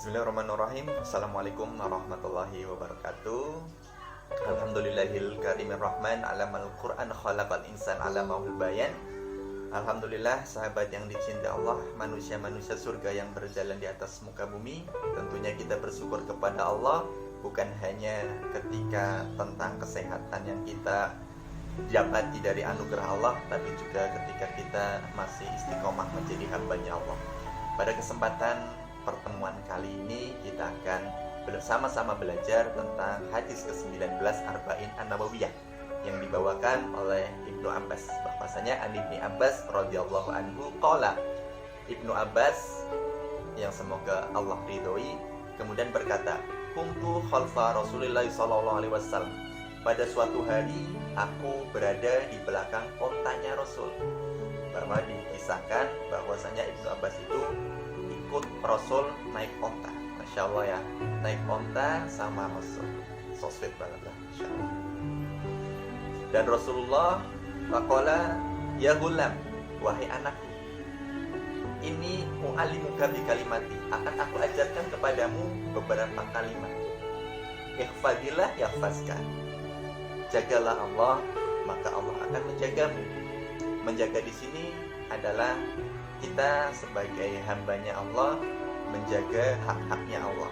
Bismillahirrahmanirrahim. Assalamualaikum warahmatullahi wabarakatuh. Alhamdulillahil karimir rahman, alamal Qur'an, khalaqal insan, alamahul bayan. Alhamdulillah, sahabat yang dicintai Allah, manusia-manusia surga yang berjalan di atas muka bumi. Tentunya kita bersyukur kepada Allah, bukan hanya ketika tentang kesehatan yang kita dapati dari anugerah Allah, tapi juga ketika kita masih istiqomah menjadi hambanya Allah. Pada kesempatan pertemuan kali ini kita akan bersama-sama belajar tentang hadis ke-19 Arba'in An-Nawawiyah yang dibawakan oleh Ibnu Abbas. Bahwasanya an Ibnu Abbas radhiyallahu anhu qala, Ibnu Abbas yang semoga Allah ridhoi kemudian berkata, kuntu khalfa Rasulillah sallallahu alaihi wasallam. Pada suatu hari aku berada di belakang ontanya Rasul. Bahwa dikisahkan bahwasanya Ibnu Abbas itu ikut Rasul naik onta. Masya Allah ya, naik onta sama Rasul. So sweet banget lah, Masya Allah. Dan Rasulullah faqala, ya gulam, wahai anakku, ini mu'allimuka bi kalimati, akan aku ajarkan kepadamu beberapa kalimat. Ihfadillah yahfazka, jagalah Allah, maka Allah akan menjagamu. Menjaga di sini adalah kita sebagai hambanya Allah menjaga hak-haknya Allah,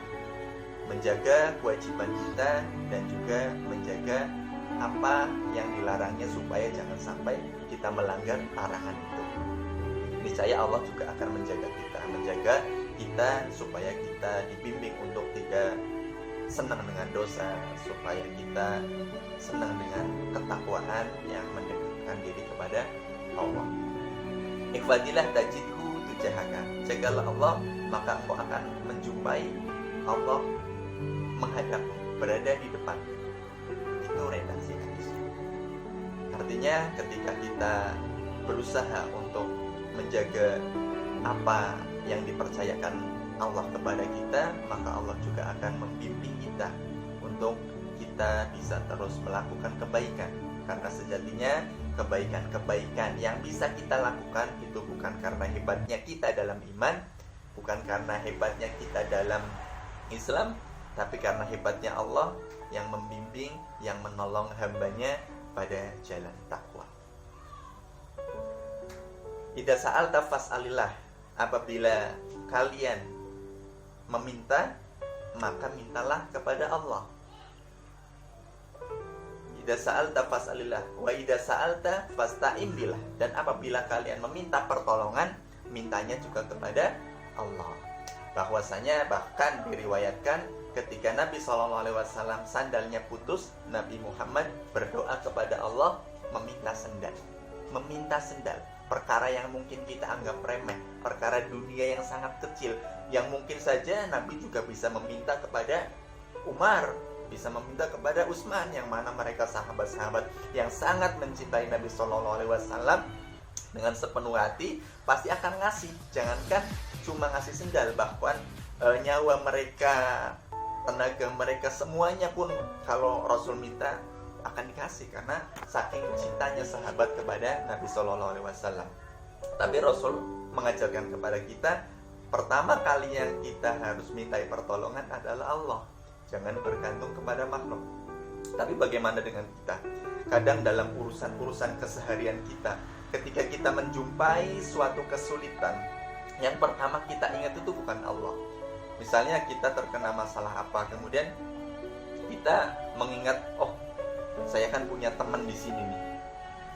menjaga kewajiban kita, dan juga menjaga apa yang dilarangnya supaya jangan sampai kita melanggar larangan itu. Niscaya Allah juga akan menjaga kita supaya kita dibimbing untuk tidak senang dengan dosa, supaya kita senang dengan ketakwaan yang mendekatkan diri kepada Allah. Ikhfadilah tajidhu tujahaka, jagalah Allah, maka engkau akan menjumpai Allah menghadapmu, berada di depan. Itu redaksi hadis. Artinya ketika kita berusaha untuk menjaga apa yang dipercayakan Allah kepada kita, maka Allah juga akan membimbing kita untuk kita bisa terus melakukan kebaikan. Karena sejatinya kebaikan-kebaikan yang bisa kita lakukan itu bukan karena hebatnya kita dalam iman, bukan karena hebatnya kita dalam Islam, tapi karena hebatnya Allah yang membimbing, yang menolong hambanya pada jalan takwa. Idza sa'alta fas'alillah, apabila kalian meminta, maka mintalah kepada Allah. Idza sa'alta fas'alillah wa idza sa'alta fasta'in billah, dan apabila kalian meminta pertolongan, mintanya juga kepada Allah. Bahwasanya bahkan diriwayatkan ketika Nabi SAW sandalnya putus, Nabi Muhammad berdoa kepada Allah meminta sendal. Perkara yang mungkin kita anggap remeh, perkara dunia yang sangat kecil, yang mungkin saja Nabi juga bisa meminta kepada Umar, bisa meminta kepada Utsman, yang mana mereka sahabat-sahabat yang sangat mencintai Nabi SAW dengan sepenuh hati, pasti akan ngasih. Jangankan cuma ngasih sendal, bahkan nyawa mereka, tenaga mereka, semuanya pun kalau Rasul minta akan dikasih, karena saking cintanya sahabat kepada Nabi SAW. Tapi Rasul mengajarkan kepada kita, pertama kali yang kita harus mintai pertolongan adalah Allah. Jangan bergantung kepada makhluk. Tapi bagaimana dengan kita? Kadang dalam urusan-urusan keseharian kita, ketika kita menjumpai suatu kesulitan, yang pertama kita ingat itu bukan Allah. Misalnya kita terkena masalah apa, kemudian kita mengingat, oh saya kan punya teman di sini nih,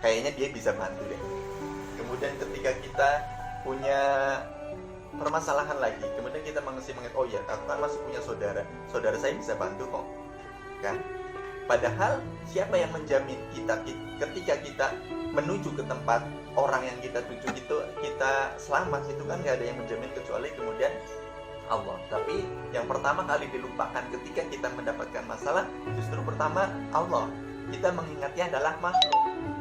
kayaknya dia bisa bantu deh. Kemudian ketika kita punya permasalahan lagi, kemudian kita mengingat, oh ya, aku kan masih punya saudara saya bisa bantu kok, kan? Padahal siapa yang menjamin kita ketika kita menuju ke tempat orang yang kita tuju itu kita selamat? Itu kan gak ada yang menjamin kecuali kemudian Allah. Tapi yang pertama kali dilupakan ketika kita mendapatkan masalah, justru pertama Allah. Kita mengingatnya adalah makhluk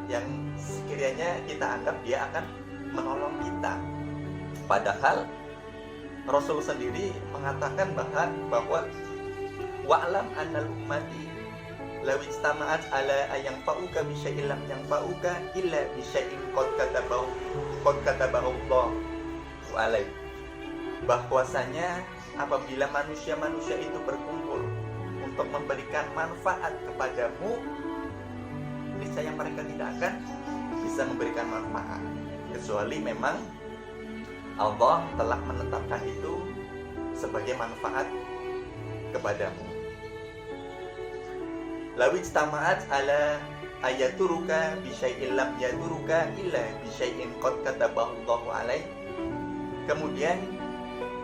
yang sekiranya kita anggap dia akan menolong kita. Padahal Rasul sendiri mengatakan bahwa wa'lam annal ummati law istama'at ala ayanfa'uka bi syai'in lam yanfa'uka illa bi syai'in qad katabahu Allah alaik. Bahwasanya apabila manusia-manusia itu berkumpul untuk memberikan manfaat kepadamu, niscaya mereka tidak akan bisa memberikan manfaat, kecuali memang Allah telah menetapkan itu sebagai manfaat kepadamu. Lawij tama'at ala ayaturuka bisyai'in lam yaduruka illa bisyai'in qad katabahu Allahu alaik. Kemudian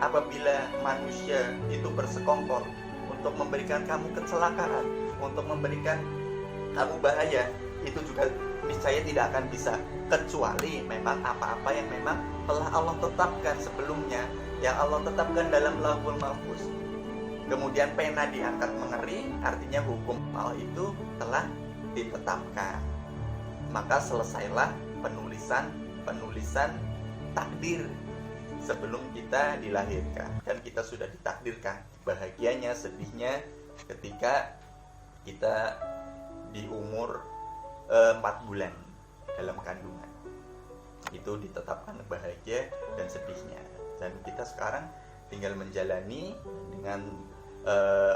apabila manusia itu bersekongkol untuk memberikan kamu kecelakaan, untuk memberikan kamu bahaya, itu juga niscaya tidak akan bisa, kecuali memang apa-apa yang memang telah Allah tetapkan sebelumnya, yang Allah tetapkan dalam Lauhul Mahfuz. Kemudian pena diangkat mengering, artinya hukum Allah itu telah ditetapkan. Maka selesailah penulisan takdir sebelum kita dilahirkan, dan kita sudah ditakdirkan bahagianya, sedihnya ketika kita di umur 4 bulan dalam kandungan. Itu ditetapkan bahagia dan sedihnya, dan kita sekarang tinggal menjalani dengan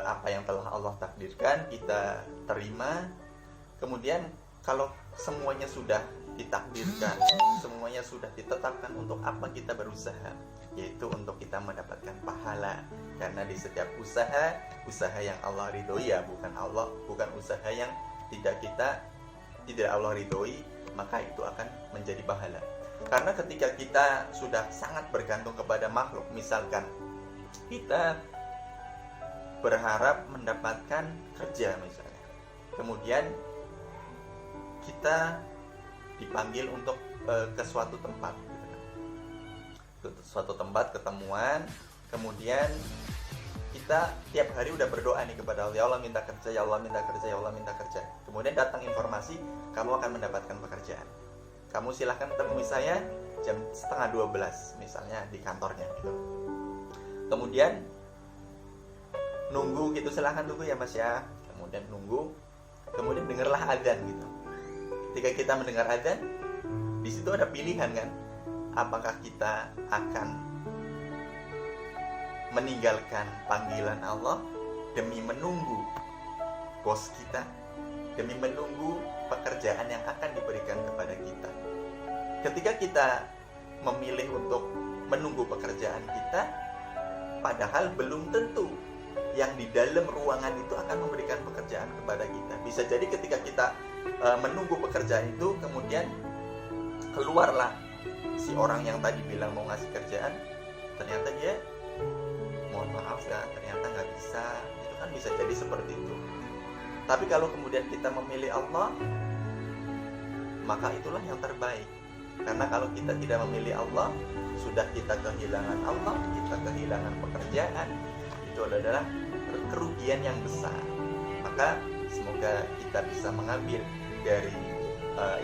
apa yang telah Allah takdirkan, kita terima. Kemudian kalau semuanya sudah ditakdirkan, semuanya sudah ditetapkan, untuk apa kita berusaha? Yaitu untuk kita mendapatkan pahala. Karena di setiap usaha yang Allah ridhoi, ya bukan usaha yang tidak Allah ridhoi, maka itu akan menjadi pahala. Karena ketika kita sudah sangat bergantung kepada makhluk, misalkan kita berharap mendapatkan kerja misalnya, kemudian kita dipanggil untuk ke suatu tempat, suatu tempat ketemuan, kemudian kita tiap hari udah berdoa nih kepada Allah, ya Allah minta kerja, ya Allah minta kerja, ya Allah minta kerja. Kemudian datang informasi kamu akan mendapatkan pekerjaan. Kamu silahkan temui saya jam 11:30 misalnya di kantornya gitu. Kemudian nunggu gitu, silahkan tunggu ya Mas ya. Kemudian nunggu, kemudian dengarlah azan gitu. Ketika kita mendengar azan, di situ ada pilihan kan, apakah kita akan meninggalkan panggilan Allah demi menunggu bos kita, demi menunggu pekerjaan yang akan diberikan kepada kita. Ketika kita memilih untuk menunggu pekerjaan kita, padahal belum tentu yang di dalam ruangan itu akan memberikan pekerjaan kepada kita. Bisa jadi ketika kita menunggu pekerjaan itu, kemudian keluarlah si orang yang tadi bilang mau ngasih kerjaan, ternyata dia mohon maaf ya, ternyata nggak bisa. Itu kan bisa jadi seperti itu. Tapi kalau kemudian kita memilih Allah, maka itulah yang terbaik. Karena kalau kita tidak memilih Allah, sudah kita kehilangan Allah, kita kehilangan pekerjaan, itu adalah kerugian yang besar. Maka semoga kita bisa mengambil dari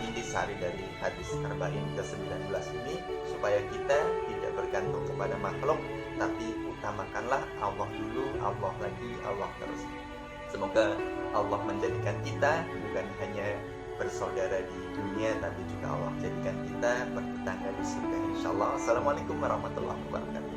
intisari dari hadis Arba'in ke-19 ini, supaya kita tidak bergantung kepada makhluk, tapi utamakanlah Allah dulu, Allah lagi, Allah terus. Semoga Allah menjadikan kita bukan hanya bersaudara di dunia, tapi juga Allah jadikan kita bertetangga di surga, insyaallah. Assalamualaikum warahmatullahi wabarakatuh.